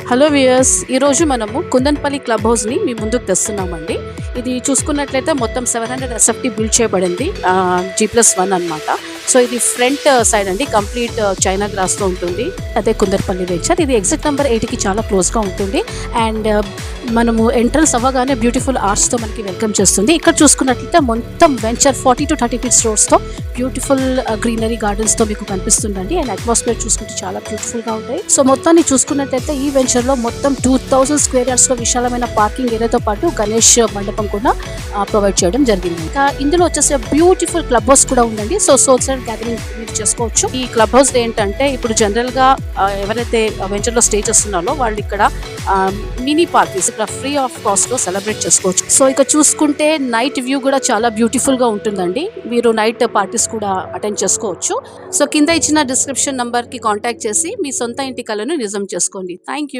Hello viewers, ఈరోజు మనము Kundanpally club హౌస్ని మీ ముందుకు తెస్తున్నామండి. ఇది చూసుకున్నట్లయితే మొత్తం 700 ఎస్ఎఫ్టీ బిల్డ్ చేయబడింది, G+1 అనమాట. సో ఇది ఫ్రంట్ సైడ్ అండి, కంప్లీట్ చైనా గ్రాస్తో ఉంటుంది. అదే కుందన్పల్లి వెంచర్. ఇది ఎగ్జిట్ నెంబర్ 8కి చాలా క్లోజ్గా ఉంటుంది. అండ్ మనము ఎంట్రన్స్ అవ్వగానే బ్యూటిఫుల్ ఆర్ట్స్తో మనకి వెల్కమ్ చేస్తుంది. ఇక్కడ చూసుకున్నట్లయితే మొత్తం వెంచర్ 40 to 30 ఫీట్ రోడ్స్తో బ్యూటిఫుల్ గ్రీనరీ గార్డెన్స్తో మీకు కనిపిస్తుందండి. అండ్ అట్మాస్ఫియర్ చూసుకుంటే చాలా బ్యూటిఫుల్గా ఉంటాయి. సో మొత్తాన్ని చూసుకున్నట్లయితే ఈ వెంచర్లో మొత్తం 2000 స్క్వేర్ యార్డ్స్లో విశాలమైన పార్కింగ్ ఏరియాతో పాటు గణేష్ మండపం కూడా ప్రొవైడ్ చేయడం జరిగింది. ఇంకా ఇందులో వచ్చేసి బ్యూటిఫుల్ క్లబ్ హౌస్ కూడా ఉందండి. సో సోషల్ గ్యాదరింగ్ మీరు చేసుకోవచ్చు. ఈ క్లబ్ హౌస్ ఏంటంటే ఇప్పుడు జనరల్గా ఎవరైతే వెంచర్లో స్టే చేస్తున్నారో వాళ్ళు ఇక్కడ మినీ పార్టీస్ ఇక్కడ ఫ్రీ ఆఫ్ కాస్ట్లో సెలబ్రేట్ చేసుకోవచ్చు. సో ఇక చూసుకుంటే నైట్ వ్యూ కూడా చాలా బ్యూటిఫుల్గా ఉంటుందండి. మీరు నైట్ పార్టీస్ కూడా అటెండ్ చేసుకోవచ్చు. సో కింద ఇచ్చిన డిస్క్రిప్షన్ నంబర్కి కాంటాక్ట్ చేసి మీ సొంత ఇంటి కలను నిజం చేసుకోండి. Thank you.